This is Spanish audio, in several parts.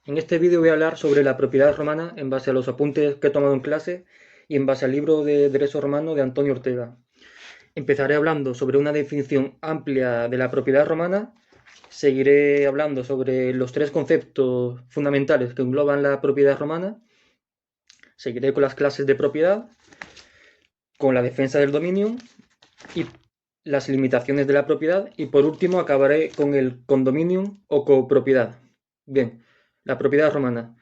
En este vídeo voy a hablar sobre la propiedad romana en base a los apuntes que he tomado en clase y en base al libro de Derecho Romano de Antonio Ortega. Empezaré hablando sobre una definición amplia de la propiedad romana, seguiré hablando sobre los tres conceptos fundamentales que engloban la propiedad romana, seguiré con las clases de propiedad, con la defensa del dominio y las limitaciones de la propiedad y por último acabaré con el condominium o copropiedad. Bien, la propiedad romana.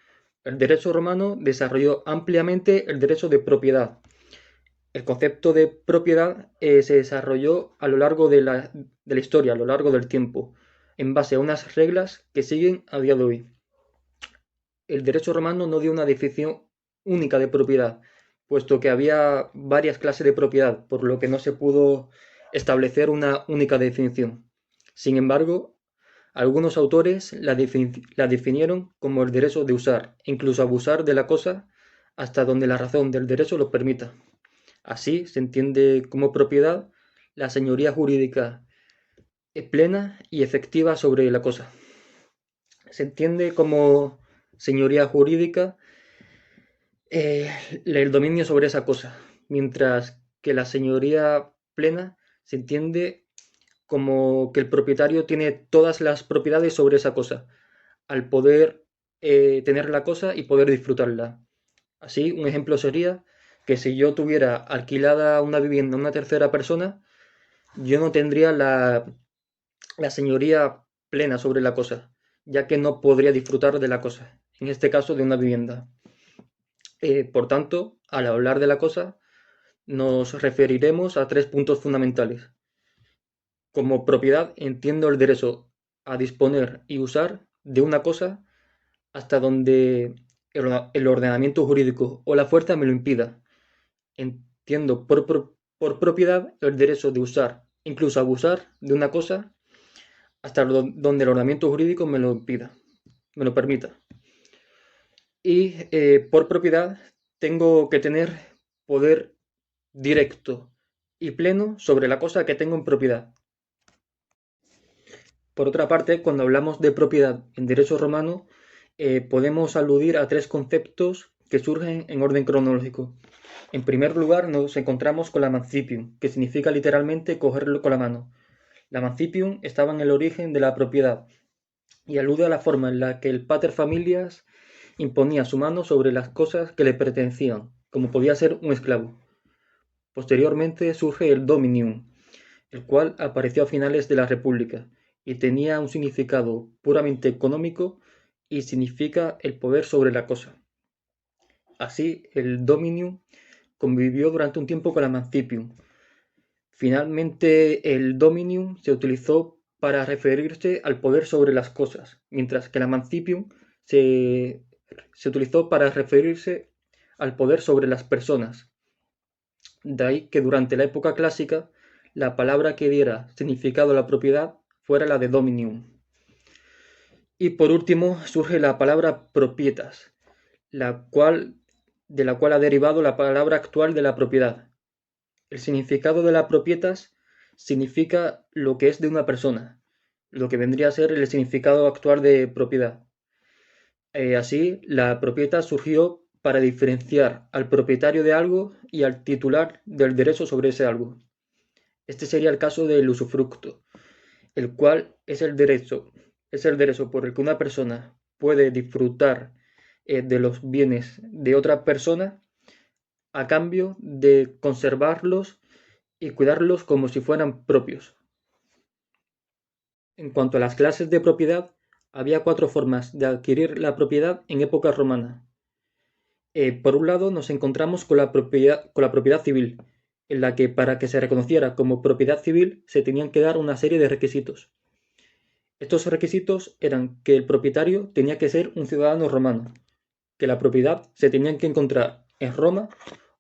El derecho romano desarrolló ampliamente el derecho de propiedad. El concepto de propiedad se desarrolló a lo largo de la historia, a lo largo del tiempo, en base a unas reglas que siguen a día de hoy. El derecho romano no dio una definición única de propiedad, puesto que había varias clases de propiedad, por lo que no se pudo establecer una única definición. Sin embargo, algunos autores la definieron como el derecho de usar, incluso abusar de la cosa, hasta donde la razón del derecho lo permita. Así se entiende como propiedad la señoría jurídica plena y efectiva sobre la cosa. Se entiende como señoría jurídica el dominio sobre esa cosa, mientras que la señoría plena se entiende como que el propietario tiene todas las propiedades sobre esa cosa, al poder tener la cosa y poder disfrutarla. Así, un ejemplo sería que si yo tuviera alquilada una vivienda a una tercera persona, yo no tendría la señoría plena sobre la cosa, ya que no podría disfrutar de la cosa, en este caso de una vivienda. Por tanto, al hablar de la cosa, nos referiremos a tres puntos fundamentales. Como propiedad entiendo el derecho a disponer y usar de una cosa hasta donde el ordenamiento jurídico o la fuerza me lo impida. Entiendo por propiedad el derecho de usar, incluso abusar de una cosa hasta donde el ordenamiento jurídico me lo impida, me lo permita. Y por propiedad tengo que tener poder directo y pleno sobre la cosa que tengo en propiedad. Por otra parte, cuando hablamos de propiedad en derecho romano, podemos aludir a tres conceptos que surgen en orden cronológico. En primer lugar, nos encontramos con la mancipium, que significa literalmente cogerlo con la mano. La mancipium estaba en el origen de la propiedad y alude a la forma en la que el pater familias imponía su mano sobre las cosas que le pertenecían, como podía ser un esclavo. Posteriormente surge el dominium, el cual apareció a finales de la República y tenía un significado puramente económico y significa el poder sobre la cosa. Así, el dominium convivió durante un tiempo con la mancipium. Finalmente, el dominium se utilizó para referirse al poder sobre las cosas, mientras que la mancipium se, se utilizó para referirse al poder sobre las personas. De ahí que durante la época clásica la palabra que diera significado a la propiedad fuera la de dominium. Y por último surge la palabra propietas, de la cual ha derivado la palabra actual de la propiedad. El significado de la propietas significa lo que es de una persona, lo que vendría a ser el significado actual de propiedad. Así, la propiedad surgió para diferenciar al propietario de algo y al titular del derecho sobre ese algo. Este sería el caso del usufructo, el cual es el derecho por el que una persona puede disfrutar de los bienes de otra persona a cambio de conservarlos y cuidarlos como si fueran propios. En cuanto a las clases de propiedad, había cuatro formas de adquirir la propiedad en época romana. Por un lado, nos encontramos con la propiedad civil, en la que para que se reconociera como propiedad civil se tenían que dar una serie de requisitos. Estos requisitos eran que el propietario tenía que ser un ciudadano romano, que la propiedad se tenía que encontrar en Roma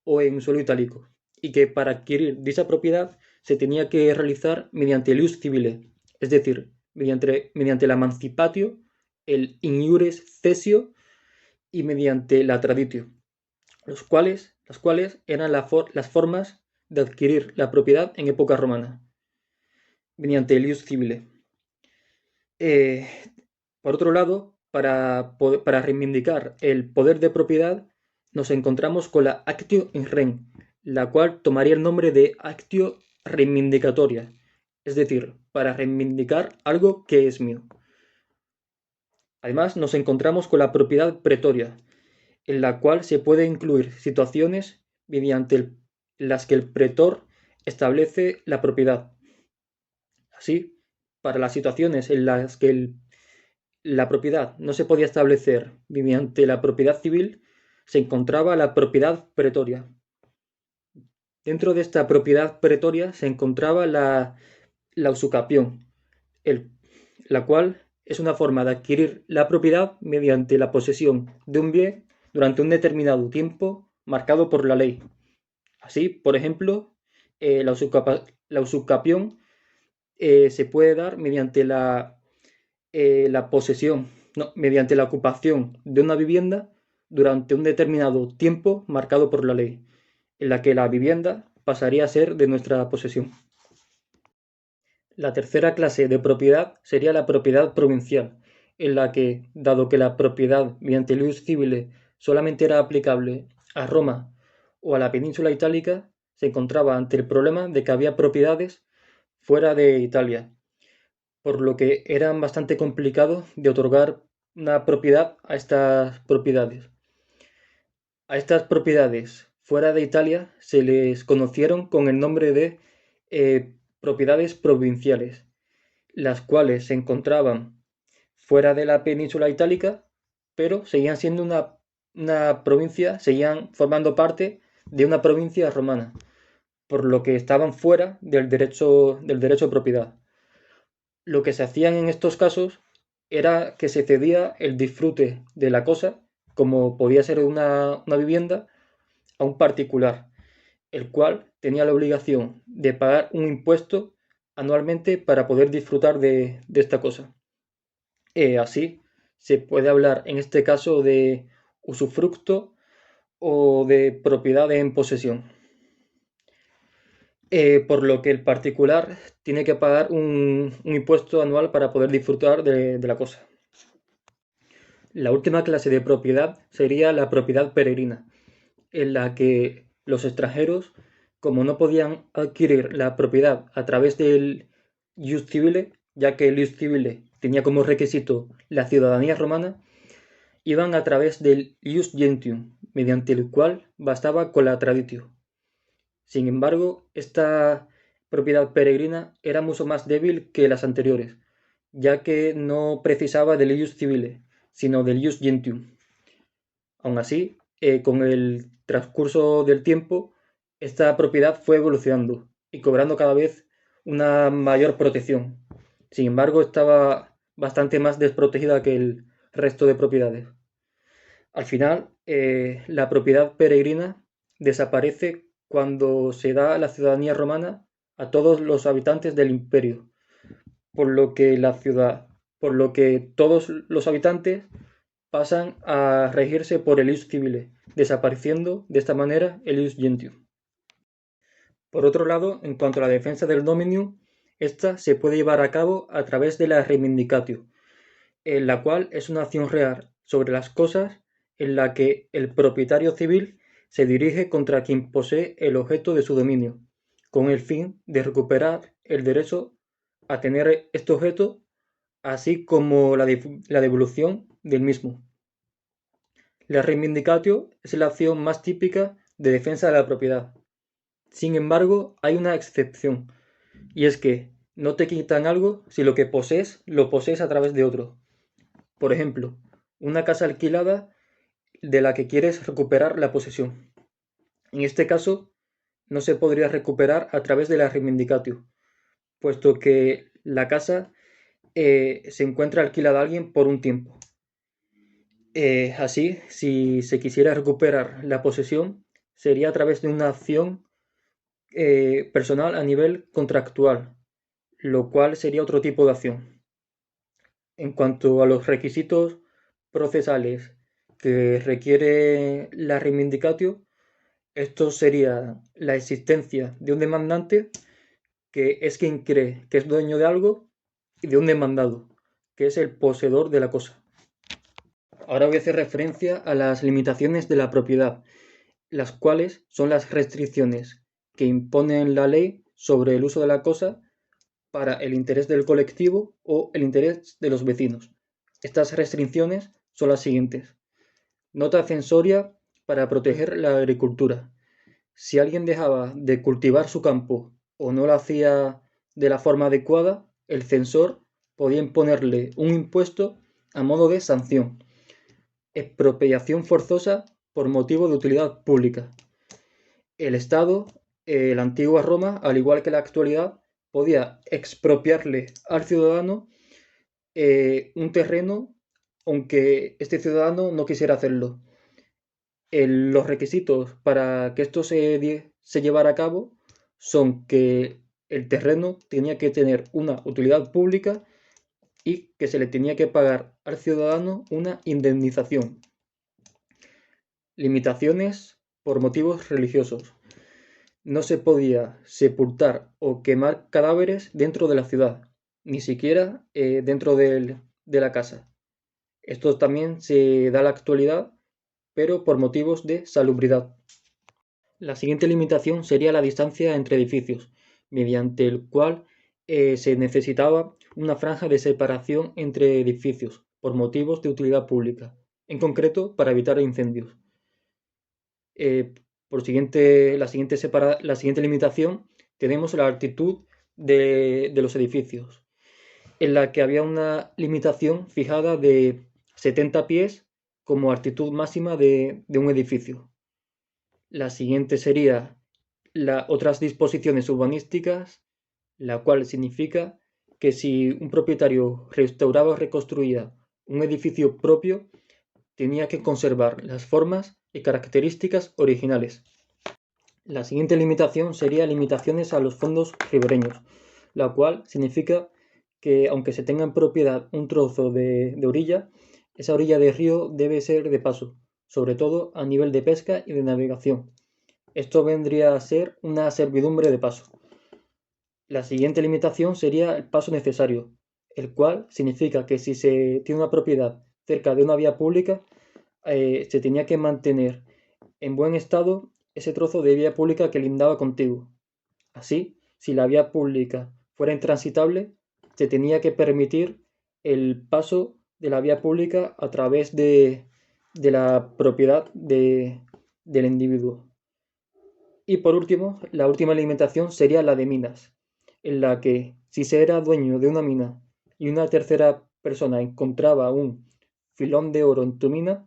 o en suelo itálico, y que para adquirir dicha propiedad se tenía que realizar mediante el ius civile, es decir, mediante la emancipatio, el in iures cessio y mediante la traditio, las cuales eran las formas de adquirir la propiedad en época romana, mediante el ius civile. Eh, por otro lado, para reivindicar el poder de propiedad, nos encontramos con la actio in rem, la cual tomaría el nombre de actio reivindicatoria, es decir, para reivindicar algo que es mío. Además, nos encontramos con la propiedad pretoria, en la cual se puede incluir situaciones mediante las que el pretor establece la propiedad. Así, para las situaciones en las que la propiedad no se podía establecer mediante la propiedad civil, se encontraba la propiedad pretoria. Dentro de esta propiedad pretoria se encontraba la usucapión, la cual es una forma de adquirir la propiedad mediante la posesión de un bien durante un determinado tiempo marcado por la ley. Así, por ejemplo, la usucapión se puede dar mediante la posesión, no, mediante la ocupación de una vivienda durante un determinado tiempo marcado por la ley, en la que la vivienda pasaría a ser de nuestra posesión. La tercera clase de propiedad sería la propiedad provincial, en la que, dado que la propiedad mediante el ius civile solamente era aplicable a Roma o a la península itálica, se encontraba ante el problema de que había propiedades fuera de Italia, por lo que era bastante complicado de otorgar una propiedad a estas propiedades. A estas propiedades fuera de Italia se les conocieron con el nombre de propiedades provinciales, las cuales se encontraban fuera de la península itálica, pero seguían siendo una provincia, seguían formando parte de una provincia romana, por lo que estaban fuera del derecho de propiedad. Lo que se hacían en estos casos era que se cedía el disfrute de la cosa, como podía ser una vivienda, a un particular, el cual tenía la obligación de pagar un impuesto anualmente para poder disfrutar de esta cosa. Así se puede hablar en este caso de usufructo o de propiedad en posesión. Por lo que el particular tiene que pagar un impuesto anual para poder disfrutar de la cosa. La última clase de propiedad sería la propiedad peregrina, en la que los extranjeros, como no podían adquirir la propiedad a través del ius civile, ya que el ius civile tenía como requisito la ciudadanía romana, iban a través del ius gentium, mediante el cual bastaba con la traditio. Sin embargo, esta propiedad peregrina era mucho más débil que las anteriores, ya que no precisaba del ius civile, sino del ius gentium. Aún así, con el transcurso del tiempo, esta propiedad fue evolucionando y cobrando cada vez una mayor protección. Sin embargo, estaba bastante más desprotegida que el resto de propiedades. Al final, la propiedad peregrina desaparece cuando se da la ciudadanía romana a todos los habitantes del imperio, por lo que todos los habitantes pasan a regirse por el ius civile, desapareciendo de esta manera el ius gentium. Por otro lado, en cuanto a la defensa del dominium, esta se puede llevar a cabo a través de la reivindicatio, en la cual es una acción real sobre las cosas en la que el propietario civil se dirige contra quien posee el objeto de su dominio, con el fin de recuperar el derecho a tener este objeto, así como la devolución del mismo. La reivindicatio es la acción más típica de defensa de la propiedad. Sin embargo, hay una excepción, y es que no te quitan algo si lo que posees lo posees a través de otro. Por ejemplo, una casa alquilada de la que quieres recuperar la posesión. En este caso, no se podría recuperar a través de la reivindicatio, puesto que la casa se encuentra alquilada a alguien por un tiempo. Así, si se quisiera recuperar la posesión, sería a través de una acción personal a nivel contractual, lo cual sería otro tipo de acción. En cuanto a los requisitos procesales que requiere la reivindicatio, esto sería la existencia de un demandante, que es quien cree que es dueño de algo, y de un demandado, que es el poseedor de la cosa. Ahora voy a hacer referencia a las limitaciones de la propiedad, las cuales son las restricciones que imponen la ley sobre el uso de la cosa para el interés del colectivo o el interés de los vecinos. Estas restricciones son las siguientes. Nota censoria para proteger la agricultura. Si alguien dejaba de cultivar su campo o no lo hacía de la forma adecuada, el censor podía imponerle un impuesto a modo de sanción. Expropiación forzosa por motivo de utilidad pública. El Estado, la antigua Roma, al igual que la actualidad, podía expropiarle al ciudadano un terreno aunque este ciudadano no quisiera hacerlo. Los requisitos para que esto se llevara a cabo son que el terreno tenía que tener una utilidad pública y que se le tenía que pagar al ciudadano una indemnización. Limitaciones por motivos religiosos. No se podía sepultar o quemar cadáveres dentro de la ciudad, ni siquiera dentro de la casa. Esto también se da a la actualidad, pero por motivos de salubridad. La siguiente limitación sería la distancia entre edificios, mediante el cual se necesitaba una franja de separación entre edificios por motivos de utilidad pública, en concreto para evitar incendios. La siguiente limitación tenemos la altitud de los edificios, en la que había una limitación fijada de 70 pies como altitud máxima de un edificio. La siguiente sería otras disposiciones urbanísticas, la cual significa que si un propietario restauraba o reconstruía un edificio propio, tenía que conservar las formas y características originales. La siguiente limitación sería limitaciones a los fondos ribereños, la cual significa que aunque se tenga en propiedad un trozo de orilla, esa orilla de río debe ser de paso, sobre todo a nivel de pesca y de navegación. Esto vendría a ser una servidumbre de paso. La siguiente limitación sería el paso necesario, el cual significa que si se tiene una propiedad cerca de una vía pública, se tenía que mantener en buen estado ese trozo de vía pública que lindaba contigo. Así, si la vía pública fuera intransitable, se tenía que permitir el paso de la vía pública a través de la propiedad del individuo. Y por último, la última limitación sería la de minas, en la que si se era dueño de una mina y una tercera persona encontraba un filón de oro en tu mina,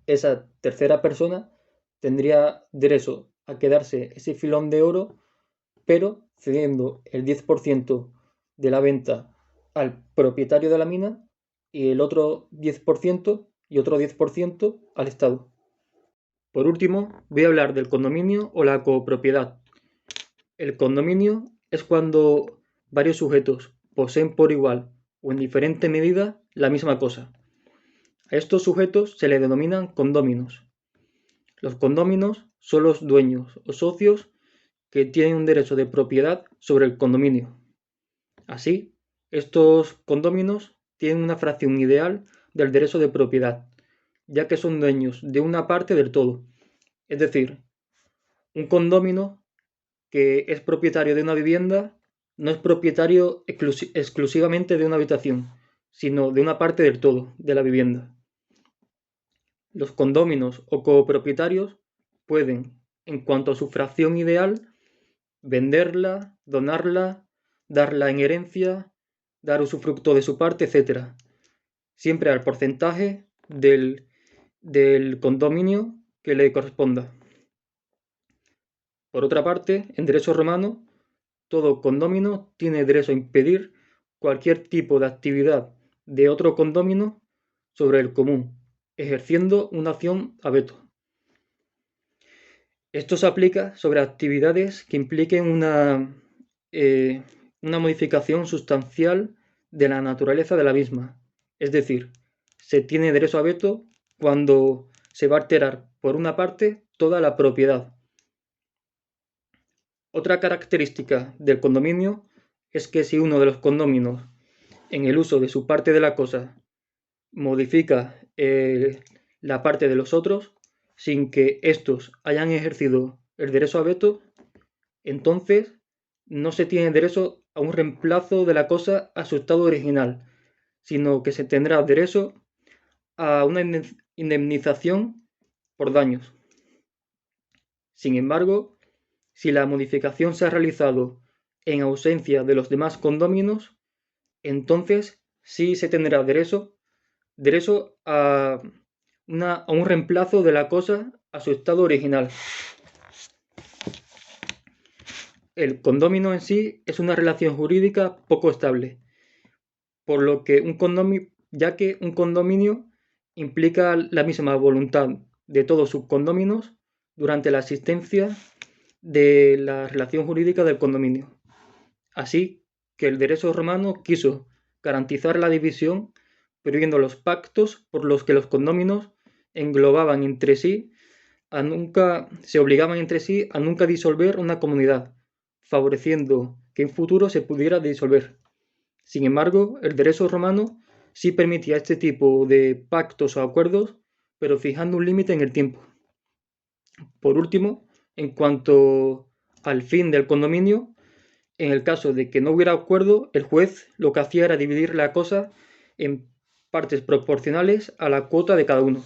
esa tercera persona tendría derecho a quedarse ese filón de oro, pero cediendo el 10% de la venta al propietario de la mina y el otro 10% y otro 10% al Estado. Por último, voy a hablar del condominio o la copropiedad. El condominio es cuando varios sujetos poseen por igual o en diferente medida la misma cosa. A estos sujetos se les denominan condóminos. Los condóminos son los dueños o socios que tienen un derecho de propiedad sobre el condominio. Así, estos condóminos tienen una fracción ideal del derecho de propiedad, ya que son dueños de una parte del todo. Es decir, un condómino que es propietario de una vivienda no es propietario exclusivamente de una habitación, sino de una parte del todo de la vivienda. Los condóminos o copropietarios pueden, en cuanto a su fracción ideal, venderla, donarla, darla en herencia, dar usufructo de su parte, etc. Siempre al porcentaje del condominio que le corresponda. Por otra parte, en derecho romano, todo condómino tiene derecho a impedir cualquier tipo de actividad de otro condómino sobre el común, ejerciendo una acción a veto. Esto se aplica sobre actividades que impliquen una modificación sustancial de la naturaleza de la misma. Es decir, se tiene derecho a veto cuando se va a alterar por una parte toda la propiedad. Otra característica del condominio es que si uno de los condóminos, en el uso de su parte de la cosa, modifica la parte de los otros sin que éstos hayan ejercido el derecho a veto, entonces no se tiene derecho a un reemplazo de la cosa a su estado original, sino que se tendrá derecho a una indemnización por daños. Sin embargo, si la modificación se ha realizado en ausencia de los demás condóminos, entonces sí se tendrá derecho a un reemplazo de la cosa a su estado original. El condómino en sí es una relación jurídica poco estable, por lo que ya que un condominio implica la misma voluntad de todos sus condóminos durante la existencia de la relación jurídica del condominio. Así que el derecho romano quiso garantizar la división, prohibiendo los pactos por los que los condóminos englobaban entre sí se obligaban entre sí a nunca disolver una comunidad, favoreciendo que en futuro se pudiera disolver. Sin embargo, el derecho romano sí permitía este tipo de pactos o acuerdos, pero fijando un límite en el tiempo. Por último, en cuanto al fin del condominio, en el caso de que no hubiera acuerdo, el juez lo que hacía era dividir la cosa en partes proporcionales a la cuota de cada uno.